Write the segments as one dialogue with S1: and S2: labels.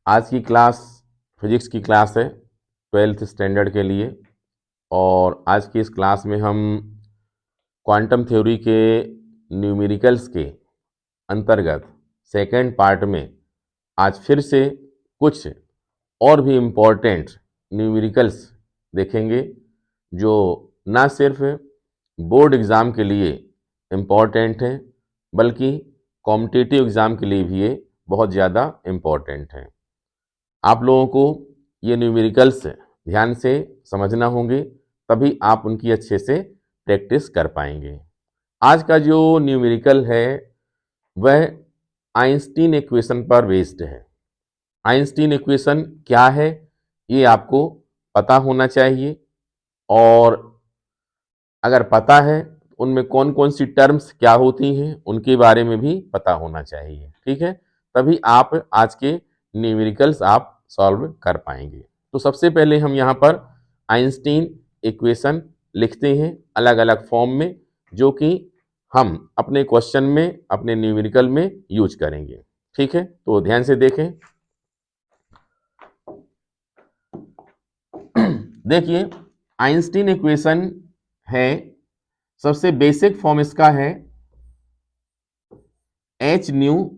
S1: आज की class physics की क्लास है 12th स्टैंडर्ड के लिए। और आज की इस क्लास में हम क्वांटम थ्योरी के न्यूमेरिकल्स के अंतर्गत सेकेंड पार्ट में आज फिर से कुछ और भी इम्पोर्टेंट न्यूमेरिकल्स देखेंगे जो ना सिर्फ बोर्ड एग्ज़ाम के लिए इम्पॉर्टेंट हैं बल्कि कॉम्पिटिटिव एग्ज़ाम के लिए भी ये बहुत ज़्यादा इम्पॉर्टेंट हैं। आप लोगों को ये न्यूमेरिकल्स ध्यान से समझना होंगे, तभी आप उनकी अच्छे से प्रैक्टिस कर पाएंगे। आज का जो न्यूमेरिकल है वह आइंस्टीन इक्वेशन पर बेस्ड है। आइंस्टीन इक्वेशन क्या है ये आपको पता होना चाहिए, और अगर पता है उनमें कौन कौन सी टर्म्स क्या होती हैं उनके बारे में भी पता होना चाहिए। ठीक है, तभी आप आज के न्यूमेरिकल्स आप सॉल्व कर पाएंगे। तो सबसे पहले हम यहाँ पर आइंस्टीन इक्वेशन लिखते हैं अलग अलग फॉर्म में, जो कि हम अपने क्वेश्चन में अपने न्यूमेरिकल में यूज करेंगे। ठीक है, तो ध्यान से देखें। देखिए, आइंस्टीन इक्वेशन है, सबसे बेसिक फॉर्म इसका है H nu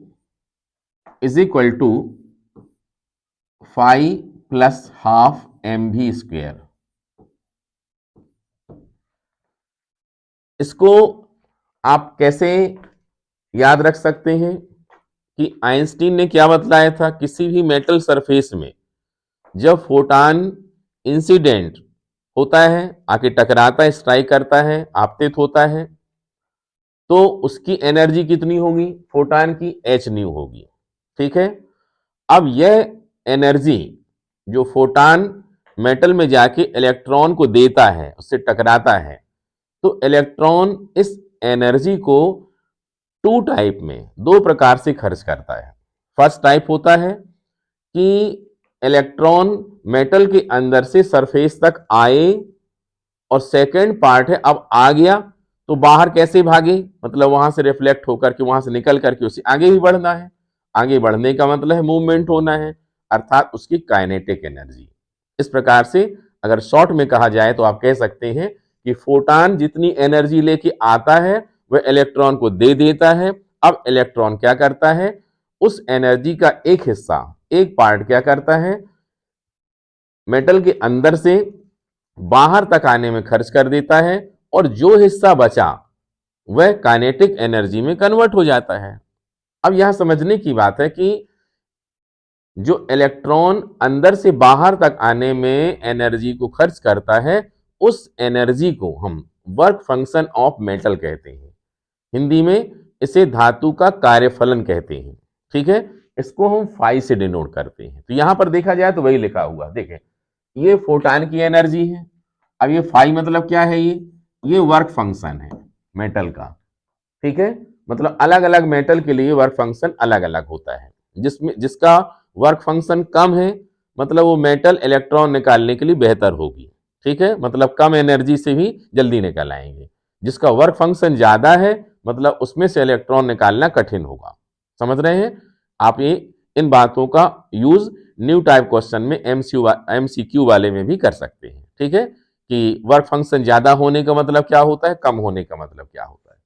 S1: is equal to 5 plus half m v square. इसको आप कैसे याद रख सकते हैं कि आइंस्टीन ने क्या बतलाया था, किसी भी मेटल सरफेस में जब फोटॉन इंसिडेंट होता है, आके टकराता है, स्ट्राइक करता है, आपतित होता है, तो उसकी एनर्जी कितनी होगी, फोटॉन की एच न्यू होगी। ठीक है, अब यह एनर्जी जो फोटॉन मेटल में जाके इलेक्ट्रॉन को देता है, उससे टकराता है, तो इलेक्ट्रॉन इस एनर्जी को टू टाइप में, दो प्रकार से खर्च करता है। फर्स्ट टाइप होता है कि इलेक्ट्रॉन मेटल के अंदर से सरफेस तक आए, और सेकंड पार्ट है अब आ गया तो बाहर कैसे भागे, मतलब वहां से रिफ्लेक्ट होकर के, वहां से निकल करके उसे आगे भी बढ़ना है। आगे बढ़ने का मतलब है मूवमेंट होना है, अर्थात उसकी काइनेटिक एनर्जी। इस प्रकार से अगर शॉर्ट में कहा जाए तो आप कह सकते हैं कि फोटॉन जितनी एनर्जी लेके आता है वह इलेक्ट्रॉन को दे देता है। अब इलेक्ट्रॉन क्या करता है, उस एनर्जी का एक हिस्सा, एक पार्ट क्या करता है, मेटल के अंदर से बाहर तक आने में खर्च कर देता है, और जो हिस्सा बचा वह काइनेटिक एनर्जी में कन्वर्ट हो जाता है। अब यहां समझने की बात है कि जो इलेक्ट्रॉन अंदर से बाहर तक आने में एनर्जी को खर्च करता है, उस एनर्जी को हम वर्क फंक्शन ऑफ मेटल कहते हैं। हिंदी में इसे धातु का कार्यफलन कहते हैं। ठीक है, इसको हम फाई से डिनोट करते हैं। तो यहां पर देखा जाए तो वही लिखा हुआ, देखें ये फोटॉन की एनर्जी है। अब ये फाई मतलब क्या है, ये वर्क फंक्शन है मेटल का। ठीक है, मतलब अलग अलग मेटल के लिए वर्क फंक्शन अलग अलग होता है। जिसमें जिसका वर्क फंक्शन कम है, मतलब वो मेटल इलेक्ट्रॉन निकालने के लिए बेहतर होगी। ठीक है, मतलब कम एनर्जी से भी जल्दी निकल आएंगे। जिसका वर्क फंक्शन ज्यादा है, मतलब उसमें से इलेक्ट्रॉन निकालना कठिन होगा। समझ रहे हैं आप, ये इन बातों का यूज न्यू टाइप क्वेश्चन में एमसीक्यू वाले में भी कर सकते हैं। ठीक है, कि वर्क फंक्शन ज्यादा होने का मतलब क्या होता है, कम होने का मतलब क्या होता है।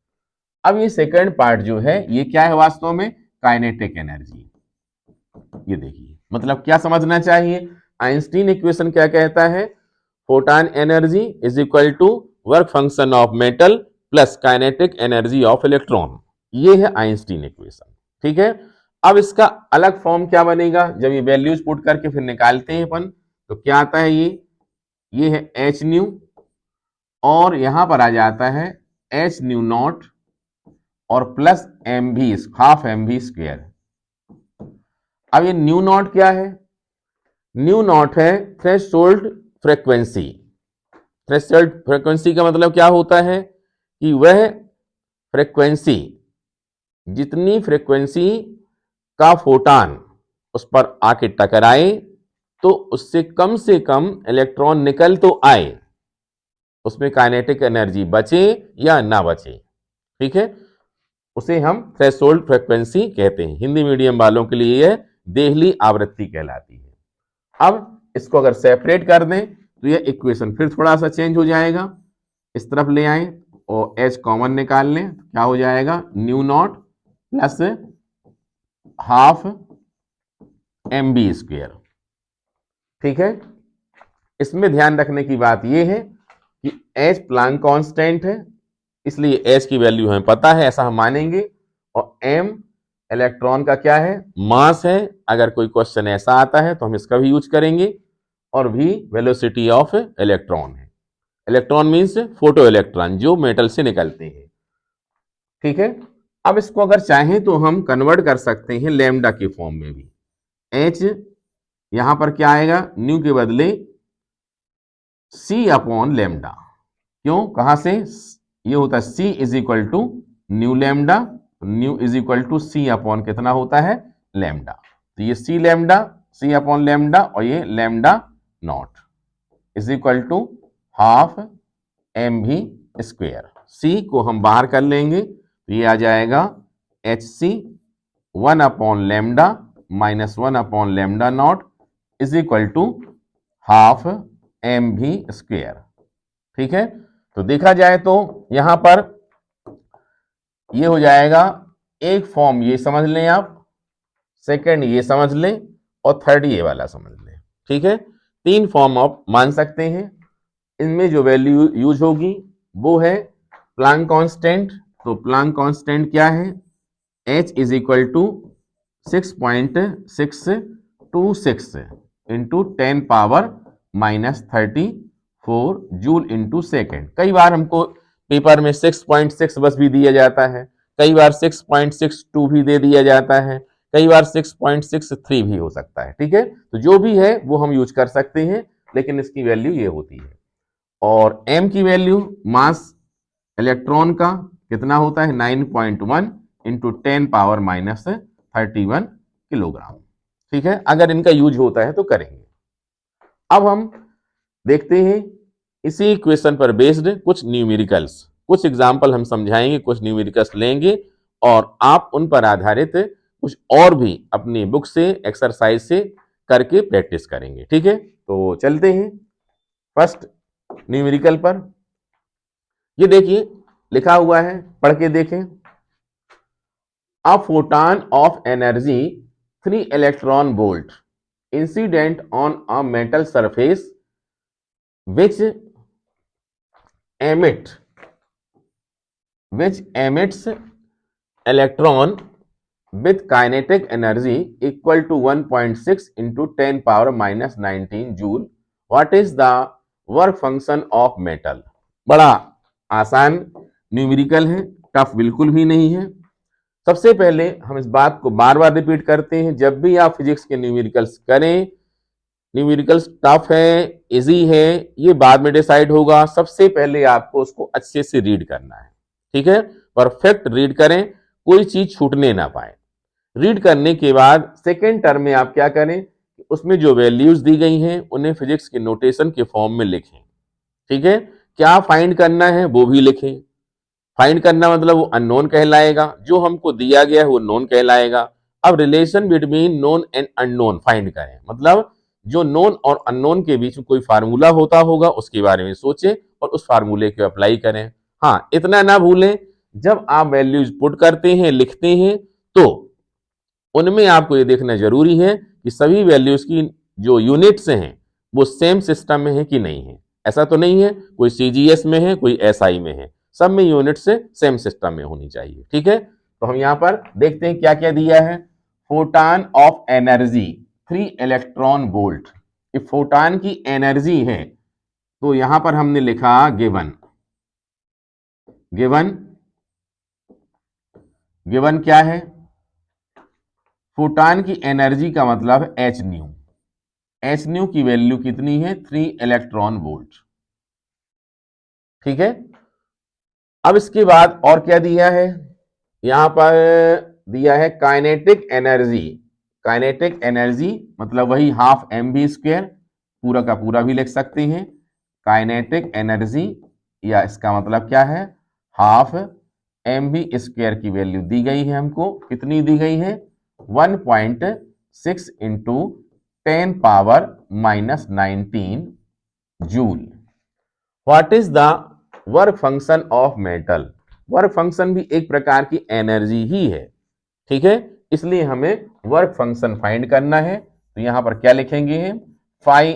S1: अब ये सेकंड पार्ट जो है ये क्या है, वास्तव में काइनेटिक एनर्जी। ये देखिए, मतलब क्या समझना चाहिए, आइंस्टीन इक्वेशन क्या कहता है, photon energy is equal to work function of metal plus kinetic energy of electron. ये है आइंस्टीन इक्वेशन। ठीक है, अब इसका अलग फॉर्म क्या बनेगा, जब ये वैल्यूज पुट करके फिर निकालते हैं अपन, तो क्या आता है, ये है एच न्यू, और यहां पर आ जाता है एच न्यू नॉट और प्लस एम भी, हाफ एम भी स्क्वेयर। अब ये न्यू नॉट क्या है, न्यू नॉट है थ्रेशोल्ड फ्रीक्वेंसी। थ्रेशोल्ड फ्रीक्वेंसी का मतलब क्या होता है कि वह फ्रीक्वेंसी, जितनी फ्रीक्वेंसी का फोटॉन उस पर आके टकराए तो उससे कम से कम इलेक्ट्रॉन निकल तो आए, उसमें काइनेटिक एनर्जी बचे या ना बचे। ठीक है, उसे हम थ्रेशोल्ड फ्रीक्वेंसी कहते हैं। हिंदी मीडियम वालों के लिए यह देहली आवृत्ति कहलाती है। अब इसको अगर सेपरेट कर दें तो यह इक्वेशन फिर थोड़ा सा चेंज हो जाएगा, इस तरफ ले आए और एच कॉमन निकाल लें, क्या हो जाएगा, nu naught plus half m v square. ठीक है, इसमें ध्यान रखने की बात यह है कि एच प्लैंक कांस्टेंट है, इसलिए एच की वैल्यू हमें पता है, ऐसा हम मानेंगे, और एम इलेक्ट्रॉन का क्या है, मास है। अगर कोई क्वेश्चन ऐसा आता है तो हम इसका भी यूज करेंगे। और भी वेलोसिटी ऑफ इलेक्ट्रॉन है। इलेक्ट्रॉन मीन्स फोटो इलेक्ट्रॉन जो मेटल से निकलते हैं। ठीक है, अब इसको अगर चाहें तो हम कन्वर्ट कर सकते हैं लैम्डा के फॉर्म में भी। एच यहां पर क्या आएगा, न्यू के बदले सी अपॉन लैम्डा। क्यों, कहां से, ये होता है C is equal to nu lambda, nu is equal to C upon कितना होता है, लैम्डा। तो ये C lambda, C upon lambda, और ये lambda not is equal to half M भी स्क्वेयर। सी को हम बाहर कर लेंगे तो ये आ जाएगा H C 1 upon lambda minus 1 upon lambda not is equal to half M भी स्क्वेयर। ठीक है, तो देखा जाए तो यहां पर ये हो जाएगा, एक फॉर्म ये समझ लें आप, सेकंड ये समझ लें, और थर्ड ये वाला समझ लें। ठीक है, 3 फॉर्म आप मान सकते हैं। इनमें जो वैल्यू यूज होगी वो है प्लैंक कांस्टेंट। तो प्लैंक कांस्टेंट क्या है, H is equal to 6.626 into 10 power minus 34 joule into second. कई बार हमको पेपर में 6.6 बस भी दिया जाता है, कई बार 6.62 भी दे दिया जाता है, कई बार 6.63 भी हो सकता है। ठीक है, तो जो भी है वो हम यूज कर सकते हैं, लेकिन इसकी वैल्यू ये होती है। और m की वैल्यू मास इलेक्ट्रॉन का कितना होता है, 9.1 इंटू 10 पावर माइनस 31 किलोग्राम। ठीक है, अगर इनका यूज होता है तो करेंगे। अब हम देखते हैं इसी इक्वेशन पर बेस्ड कुछ न्यूमेरिकल्स, कुछ एग्जाम्पल हम समझाएंगे, कुछ न्यूमेरिकल्स लेंगे और आप उन पर आधारित कुछ और भी अपनी बुक से एक्सरसाइज से करके प्रैक्टिस करेंगे। ठीक है, तो चलते हैं फर्स्ट न्यूमेरिकल पर। ये देखिए लिखा हुआ है, पढ़ के देखें। अ photon of energy 3 electron volt incident on a metal surface which emits electron with kinetic energy equal to 1.6 into 10 power minus 19 joule. What is the work function of metal? बड़ा आसान न्यूमेरिकल है, टफ बिल्कुल भी नहीं है। सबसे पहले हम इस बात को बार बार रिपीट करते हैं, जब भी आप फिजिक्स के न्यूमेरिकल्स करें, न्यूमेरिकल्स टफ है इजी है ये बाद में डिसाइड होगा, सबसे पहले आपको उसको अच्छे से रीड करना है। ठीक है, परफेक्ट रीड करें, कोई चीज छूटने ना पाए। रीड करने के बाद सेकेंड टर्म में आप क्या करें, उसमें जो वैल्यूज दी गई हैं उन्हें फिजिक्स के नोटेशन के फॉर्म में लिखें। ठीक है, क्या फाइंड करना है वो भी लिखें। फाइंड करना मतलब वो अननोन कहलाएगा, जो हमको दिया गया है वो नोन कहलाएगा। अब relation between known and unknown find करें, मतलब जो नोन और अननोन के बीच में कोई फार्मूला होता होगा उसके बारे में सोचें और उस फार्मूले को अप्लाई करें। हाँ, इतना ना भूलें, जब आप वैल्यूज पुट करते हैं, लिखते हैं, तो उनमें आपको ये देखना जरूरी है कि सभी वैल्यूज की जो यूनिट्स हैं वो सेम सिस्टम में है कि नहीं है। ऐसा तो नहीं है कोई सीजीएस में है कोई एसआई में है, सब में यूनिट से सेम सिस्टम में होनी चाहिए। ठीक है, तो हम यहां पर देखते हैं क्या क्या दिया है। Photon of energy 3 electron volt, ये फोटॉन की एनर्जी है, तो यहां पर हमने लिखा गिवन। गिवन गिवन क्या है, फोटॉन की एनर्जी का मतलब एच न्यू। एच न्यू की वैल्यू कितनी है, 3 इलेक्ट्रॉन वोल्ट। ठीक है, अब इसके बाद और क्या दिया है, यहां पर दिया है काइनेटिक एनर्जी। काइनेटिक एनर्जी मतलब वही हाफ एम बी स्क्वेयर, पूरा का पूरा भी लिख सकते हैं। काइनेटिक एनर्जी या इसका मतलब क्या है, हाफ एम बी स्क्वेयर की वैल्यू दी गई है हमको, कितनी दी गई है, 1.6 6 into 10⁻⁻19 joule. What is the work function of metal? Work function भी एक प्रकार की एनर्जी ही है, ठीक है, इसलिए हमें वर्क फंक्शन फाइंड करना है। तो यहां पर क्या लिखेंगे? फाई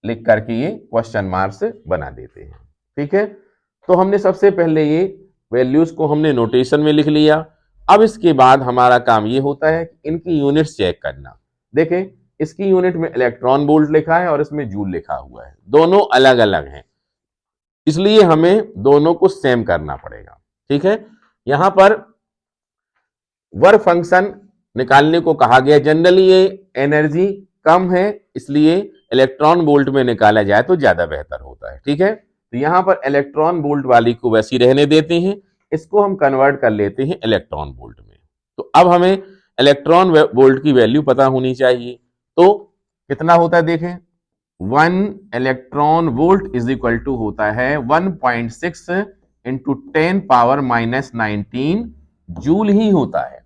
S1: लिख करके ये क्वेश्चन मार्क्स बना देते हैं, ठीक है। तो हमने सबसे पहले ये वैल्यूज को हमने नोटेशन में लिख लिया। अब इसके बाद हमारा काम ये होता है कि इनकी यूनिट्स चेक करना। देखें, इसकी यूनिट में इलेक्ट्रॉन वोल्ट लिखा है और इसमें जूल लिखा हुआ है, दोनों अलग अलग हैं, इसलिए हमें दोनों को सेम करना पड़ेगा, ठीक है। यहां पर वर्क फंक्शन निकालने को कहा गया। जनरली ये एनर्जी कम है, इसलिए इलेक्ट्रॉन वोल्ट में निकाला जाए तो ज्यादा बेहतर होता है, ठीक है। तो यहां पर इलेक्ट्रॉन वोल्ट वाली को वैसी रहने देते हैं, इसको हम कन्वर्ट कर लेते हैं इलेक्ट्रॉन वोल्ट में। तो अब हमें इलेक्ट्रॉन वोल्ट की वैल्यू पता होनी चाहिए। तो कितना होता है देखें, 1 electron volt is equal to होता है 1.6 इंटू 10⁻⁻19 जूल ही होता है।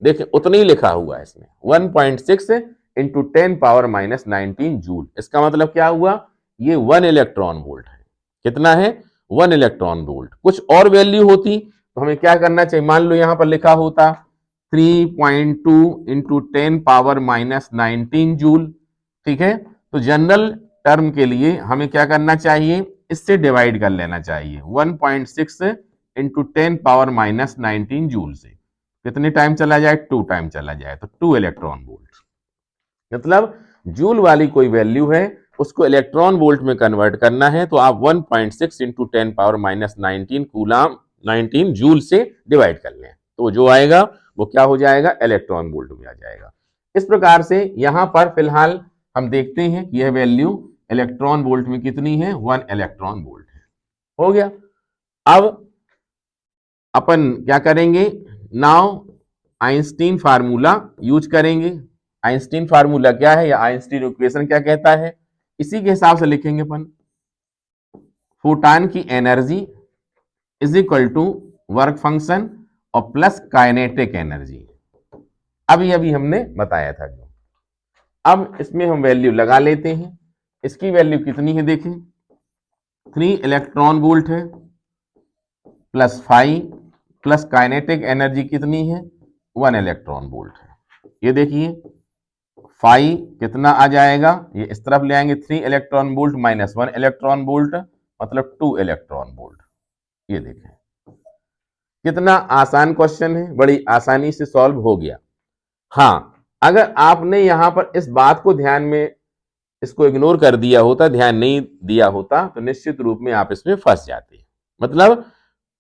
S1: देखिए उतना ही लिखा हुआ है इसमें, 1.6 इंटू 10⁻⁻19 जूल। इसका मतलब क्या हुआ? ये 1 इलेक्ट्रॉन वोल्ट है। कितना है? 1 इलेक्ट्रॉन वोल्ट। कुछ और वैल्यू होती तो हमें क्या करना चाहिए? मान लो यहां पर लिखा होता 3.2 इंटू 10⁻⁻19 जूल, ठीक है। तो जनरल टर्म के लिए हमें क्या करना चाहिए? इससे डिवाइड कर लेना चाहिए 1.6 इंटू 10⁻⁻19 जूल से। कितने टाइम चला जाए? 2 टाइम चला जाए, तो 2 इलेक्ट्रॉन वोल्ट। मतलब जूल वाली कोई वैल्यू है, उसको इलेक्ट्रॉन वोल्ट में कन्वर्ट करना है, तो आप 1.6 इंटू 10⁻⁻19 कूलम 19 जूल से डिवाइड कर लें, तो जो आएगा वो क्या हो जाएगा? इलेक्ट्रॉन वोल्ट में आ जाएगा। इस प्रकार से यहां पर फिलहाल हम देखते हैं कि यह वैल्यू इलेक्ट्रॉन वोल्ट में कितनी है? 1 इलेक्ट्रॉन वोल्ट है। हो गया। अब अपन क्या करेंगे? नाउ आइंस्टीन फार्मूला यूज करेंगे। आइंस्टीन फार्मूला क्या है या आइंस्टीन इक्वेशन क्या कहता है, इसी के हिसाब से लिखेंगे अपन। फोटॉन की energy is equal to work function और प्लस काइनेटिक एनर्जी। अभी अभी हमने बताया था जो। अब इसमें हम वैल्यू लगा लेते हैं। इसकी वैल्यू कितनी है देखें, 3 इलेक्ट्रॉन वोल्ट है, प्लस 5 प्लस काइनेटिक एनर्जी कितनी है? 1 इलेक्ट्रॉन वोल्ट है। ये देखिए 5 कितना आ जाएगा? ये इस तरफ ले आएंगे, 3 electron volt minus 1 electron volt मतलब 2 इलेक्ट्रॉन वोल्ट। ये देखें कितना आसान क्वेश्चन है, बड़ी आसानी से सॉल्व हो गया। हाँ, अगर आपने यहां पर इस बात को ध्यान में इसको इग्नोर कर दिया होता, ध्यान नहीं दिया होता, तो निश्चित रूप में आप इसमें फंस जाते। मतलब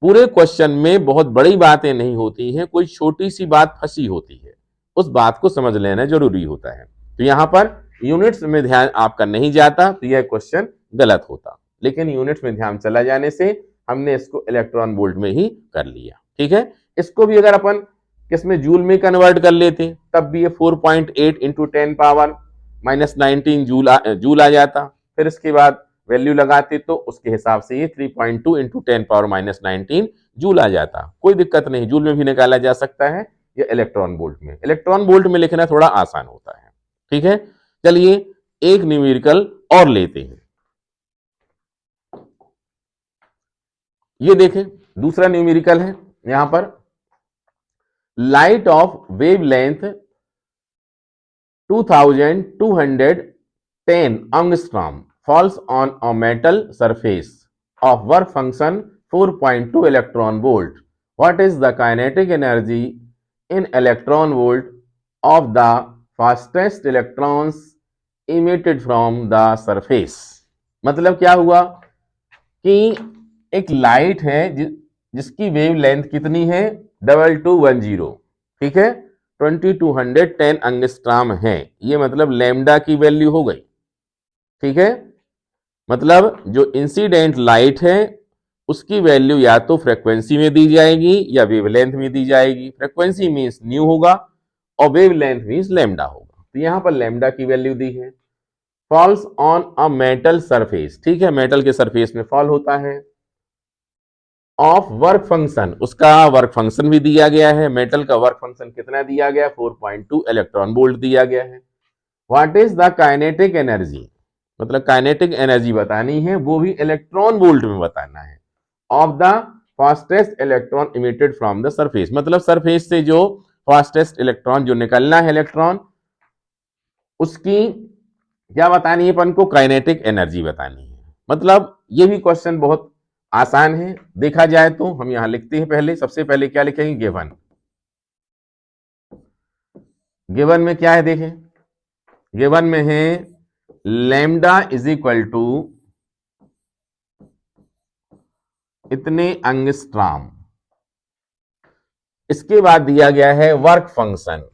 S1: पूरे क्वेश्चन में बहुत बड़ी बातें नहीं होती हैं, कोई छोटी सी बात फंसी होती है, उस बात को समझ लेना जरूरी होता है। तो यहां पर यूनिट्स में ध्यान आपका नहीं जाता तो यह क्वेश्चन गलत होता, लेकिन यूनिट्स में ध्यान चला जाने से हमने इसको इलेक्ट्रॉन वोल्ट में ही कर लिया, ठीक है। इसको भी अगर अपन किसमें? जूल में कन्वर्ट कर लेते तब भी ये 4.8 इंटू 10⁻⁻19 जूल आ जाता। फिर इसके बाद वैल्यू लगाते तो उसके हिसाब से ये 3.2 इंटू 10⁻⁻19 जूल आ जाता। कोई दिक्कत नहीं, जूल में भी निकाला जा सकता है या इलेक्ट्रॉन वोल्ट में। इलेक्ट्रॉन वोल्ट में लिखना थोड़ा आसान होता है, ठीक है। चलिए एक न्यूमेरिकल और लेते हैं। ये देखें दूसरा न्यूमेरिकल है। यहां पर light of wavelength 2210 angstrom falls on a metal surface of work function 4.2 electron volt. What is the kinetic energy in electron volt of the fastest electrons emitted from the surface? मतलब क्या हुआ कि एक light है जिसकी wave length कितनी है? 2210, ठीक है, 2210 एंगस्ट्रॉम है। ये मतलब लैम्डा की वैल्यू हो गई, ठीक है। मतलब जो इंसिडेंट लाइट है उसकी वैल्यू या तो फ्रीक्वेंसी में दी जाएगी या वेवलेंथ में दी जाएगी। फ्रीक्वेंसी मींस न्यू होगा और वेवलेंथ मींस लैम्डा होगा। तो यहां पर लैम्डा की वैल्यू दी है। Falls on a metal surface, ठीक है, मेटल के सरफेस में फॉल होता है। ऑफ वर्क फंक्शन, उसका वर्क फंक्शन भी दिया गया है। मेटल का वर्क फंक्शन कितना दिया गया? 4.2 इलेक्ट्रॉन वोल्ट दिया गया है। What is the kinetic energy, मतलब काइनेटिक एनर्जी बतानी है, वो भी इलेक्ट्रॉन वोल्ट में बताना है। Of the fastest electron emitted from the surface, मतलब सरफेस से जो फास्टेस्ट इलेक्ट्रॉन जो निकलना है इलेक्ट्रॉन, उसकी क्या बतानी है अपन को? काइनेटिक एनर्जी बतानी है। मतलब ये भी क्वेश्चन बहुत आसान है देखा जाए तो। हम यहां लिखते हैं, पहले सबसे पहले क्या लिखेंगे? गिवन। गिवन में क्या है देखें, गिवन में है लैम्डा इज इक्वल टू इतने एंगस्ट्रॉम। इसके बाद दिया गया है वर्क फंक्शन।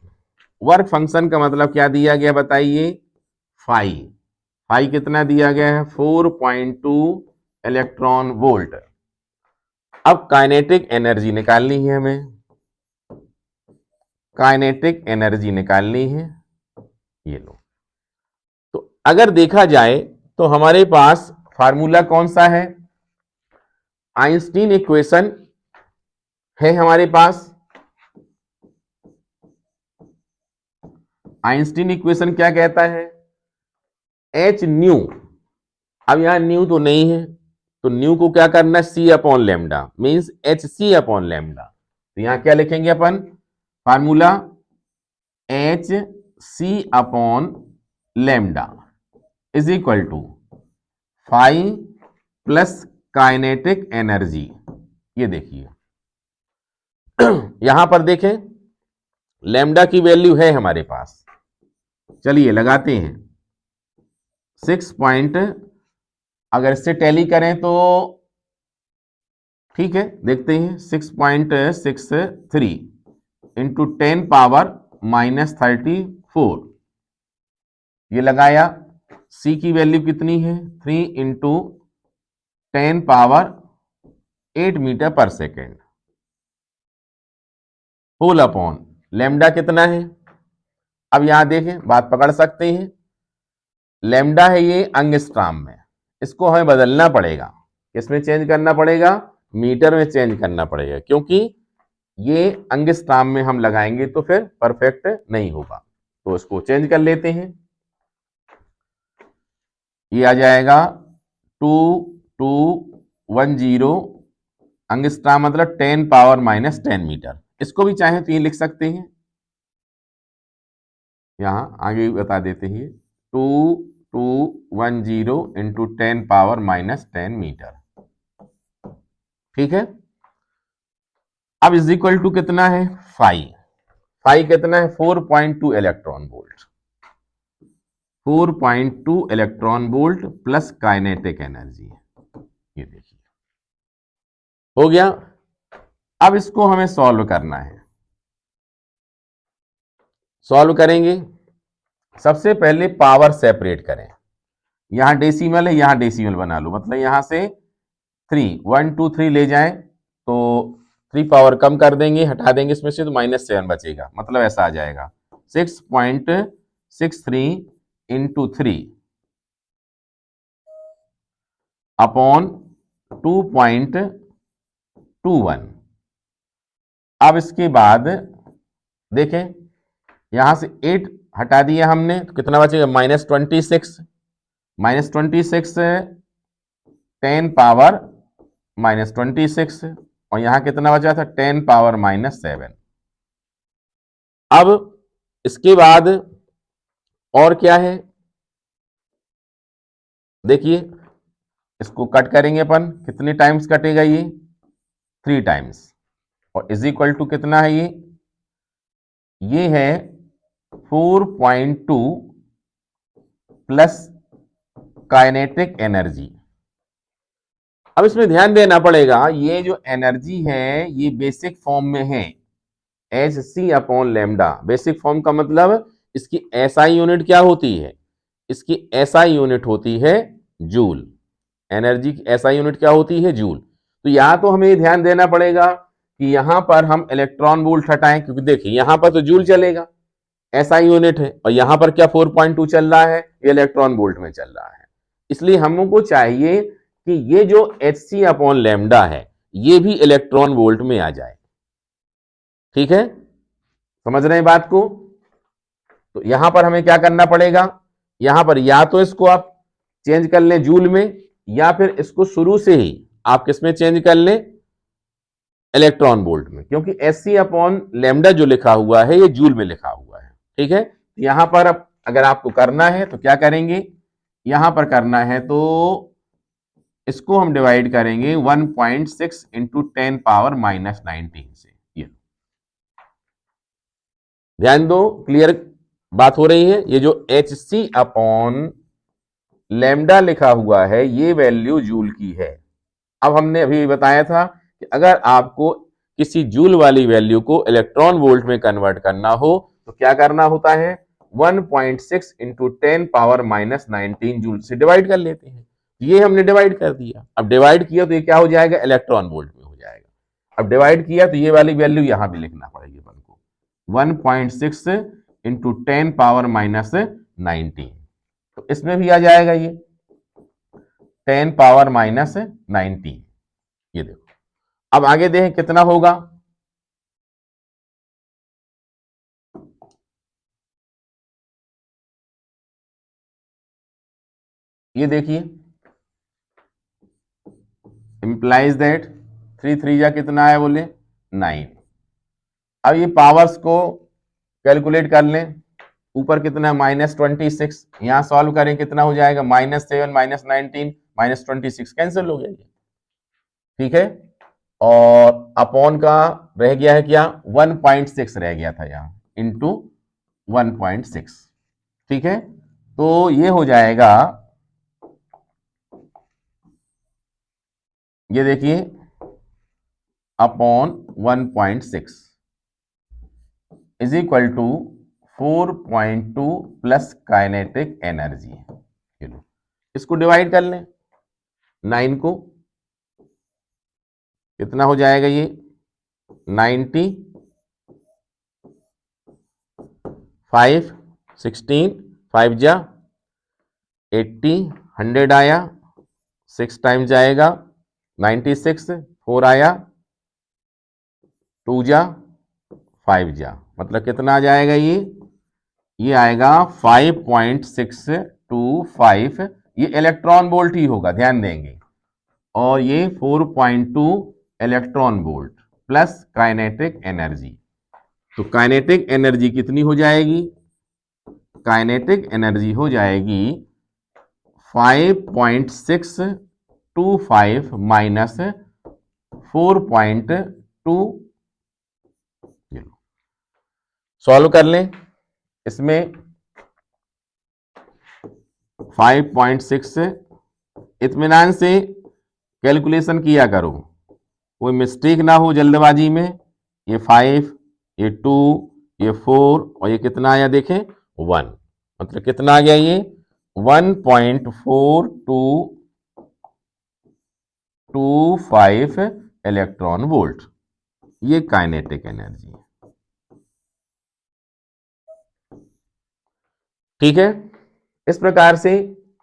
S1: वर्क फंक्शन का मतलब क्या दिया गया बताइए? फाई। फाई कितना दिया गया है? 4.2 इलेक्ट्रॉन वोल्ट। अब काइनेटिक एनर्जी निकालनी है हमें, काइनेटिक एनर्जी निकालनी है। ये लो, तो अगर देखा जाए तो हमारे पास फार्मूला कौन सा है? आइंस्टीन इक्वेशन है हमारे पास। आइंस्टीन इक्वेशन क्या कहता है? H new. अब यहां न्यू तो नहीं है, तो न्यू को क्या करना है? C upon lambda, means H सी अपॉन लेमडा। तो यहां क्या लिखेंगे अपन? Formula H C upon lambda is equal to phi plus kinetic energy. ये देखिए यहां पर देखें, लेमडा की वैल्यू है हमारे पास। चलिए लगाते हैं 6 पॉइंट, अगर इससे टैली करें तो ठीक है, देखते हैं 6.63 इंटू 10 पावर माइनस 34। ये लगाया। सी की वैल्यू कितनी है? 3 इंटू 10 पावर 8 मीटर पर सेकेंड होल अपॉन लेमडा कितना है? अब यहां देखें, बात पकड़ सकते हैं। लेमडा है ये एंगस्ट्रॉम में, इसको हमें बदलना पड़ेगा। किसमें चेंज करना पड़ेगा? मीटर में चेंज करना पड़ेगा, क्योंकि ये एंगस्ट्रॉम में हम लगाएंगे तो फिर परफेक्ट नहीं होगा। तो इसको चेंज कर लेते हैं। ये आ जाएगा 2210 एंगस्ट्रॉम, मतलब 10 पावर माइनस 10 मीटर। इसको भी चाहे तो ये लिख सकते हैं, यहां आगे बता देते हैं 2210 इंटू 10 पावर माइनस 10 मीटर। ठीक है। अब इज इक्वल टू कितना है? फाइव। फाइव कितना है? 4.2 electron volt. 4.2 electron volt plus kinetic energy. ये देखिए हो गया। अब इसको हमें सॉल्व करना है। सॉल्व करेंगे, सबसे पहले पावर सेपरेट करें। यहां डेसिमल है, यहां डेसिमल बना लो, मतलब यहां से 3 1 2 3 ले जाएं तो 3 पावर कम कर देंगे, हटा देंगे इसमें से, तो -7 बचेगा। मतलब ऐसा आ जाएगा 6.63 इंटू 3 अपॉन 2.21। अब इसके बाद देखें, यहां से 8 हटा दिया हमने, तो कितना बचेगा? -26। -26 10 पावर -26, और यहां कितना बचा था? 10 पावर -7। अब इसके बाद और क्या है देखिए, इसको कट करेंगे अपन। कितने टाइम्स कटेगा ये? 3 टाइम्स। और इज इक्वल टू कितना है ये है 4.2 प्लस काइनेटिक एनर्जी। अब इसमें ध्यान देना पड़ेगा, ये जो एनर्जी है ये बेसिक फॉर्म में है, एच सी अपॉन लेमडा। बेसिक फॉर्म का मतलब इसकी एसआई यूनिट क्या होती है? इसकी एसआई यूनिट होती है जूल। एनर्जी की एसआई यूनिट क्या होती है? जूल। तो यहां तो हमें ध्यान देना पड़ेगा कि यहां पर हम इलेक्ट्रॉन वोल्ट हटाएं, क्योंकि देखिए यहां पर तो जूल चलेगा, एसआई यूनिट है, और यहां पर क्या 4.2 चल रहा है? ये इलेक्ट्रॉन वोल्ट में चल रहा है। इसलिए हमको चाहिए कि ये जो एच सी अपॉन लेमडा है, ये भी इलेक्ट्रॉन वोल्ट में आ जाए। ठीक है, समझ रहे हैं बात को? तो यहां पर हमें क्या करना पड़ेगा, यहां पर या तो इसको आप चेंज कर लें जूल में, या फिर इसको शुरू से ही आप किसमें चेंज कर लें, इलेक्ट्रॉन वोल्ट में, क्योंकि Sc अपॉन लैम्डा जो लिखा हुआ है ये जूल में लिखा हुआ है। ठीक है, यहां पर अब अगर आपको करना है तो क्या करेंगे, यहां पर करना है तो इसको हम डिवाइड करेंगे 1.6 इंटू 10⁻⁻19 से। ये ध्यान दो, क्लियर बात हो रही है? ये जो Hc अपॉन लैम्डा लिखा हुआ है ये वैल्यू जूल की है। अब हमने अभी बताया था कि अगर आपको किसी जूल वाली वैल्यू को इलेक्ट्रॉन वोल्ट में कन्वर्ट करना हो तो क्या करना होता है, 1.6 इंटू 10⁻⁻19 जूल से डिवाइड कर लेते हैं। ये हमने डिवाइड कर दिया। अब डिवाइड किया तो ये क्या हो जाएगा, इलेक्ट्रॉन वोल्ट में हो जाएगा। अब डिवाइड किया तो ये वाली वैल्यू यहां भी लिखना पड़ेगी अपन को, 1.6 इंटू 10⁻⁻19, तो इसमें भी आ जाएगा ये 10⁻⁻19। ये देखो, अब आगे देखें कितना होगा, ये देखिए, इंप्लाइज दैट 3 3 जा कितना है बोले 9। अब ये पावर्स को कैलकुलेट कर लें, ऊपर कितना है -26, यहां सॉल्व करें कितना हो जाएगा, -7 -19 -26 कैंसिल हो गया ये। ठीक है, और अपॉन का रह गया है क्या, 1.6 रह गया था यहां, इंटू 1.6। ठीक है, तो ये हो जाएगा, ये देखिए upon 1.6 is equal to 4.2 plus kinetic energy. चलो इसको डिवाइड कर लें 9 को, कितना हो जाएगा ये 90, 5 16 5 जा 80, 100 आया, 6 टाइम्स जाएगा 96, 4 आया, 2 जा 5 जा, मतलब कितना आ जाएगा ये आएगा 5.625, ये इलेक्ट्रॉन वोल्ट ही होगा, ध्यान देंगे, और ये 4.2 electron volt plus kinetic energy. तो काइनेटिक एनर्जी कितनी हो जाएगी, काइनेटिक एनर्जी हो जाएगी 5.625 माइनस 4.2। सॉल्व कर लें, इसमें 5.6 इत्मीनान से कैलकुलेशन किया करो, कोई मिस्टेक ना हो जल्दबाजी में। ये 5, ये 2, ये 4 और ये कितना आया देखें 1, मतलब कितना आ गया ये 1.4225 इलेक्ट्रॉन वोल्ट, ये काइनेटिक एनर्जी है। ठीक है, इस प्रकार से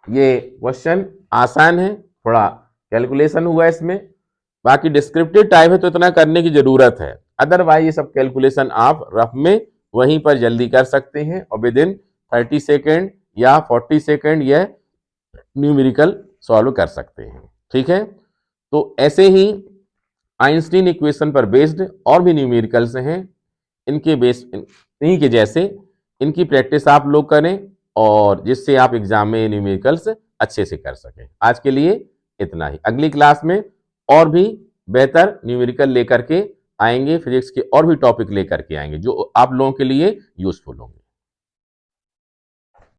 S1: ये क्वेश्चन आसान है, थोड़ा कैलकुलेशन हुआ इसमें, बाकी डिस्क्रिप्टिव टाइप है तो इतना करने की जरूरत है, अदरवाइज ये सब कैलकुलेशन आप रफ में वहीं पर जल्दी कर सकते हैं और विद इन 30 सेकेंड या 40 सेकेंड यह न्यूमेरिकल सॉल्व कर सकते हैं। ठीक है, तो ऐसे ही आइंस्टीन इक्वेशन पर बेस्ड और भी न्यूमेरिकल्स हैं, इनके बेस इन्हीं के जैसे इनकी प्रैक्टिस आप लोग करें और जिससे आप एग्जाम में न्यूमेरिकल्स अच्छे से कर सकें। आज के लिए इतना ही, अगली क्लास में और भी बेहतर न्यूमेरिकल लेकर के आएंगे, फिजिक्स के और भी टॉपिक लेकर के आएंगे जो आप लोगों के लिए यूजफुल होंगे।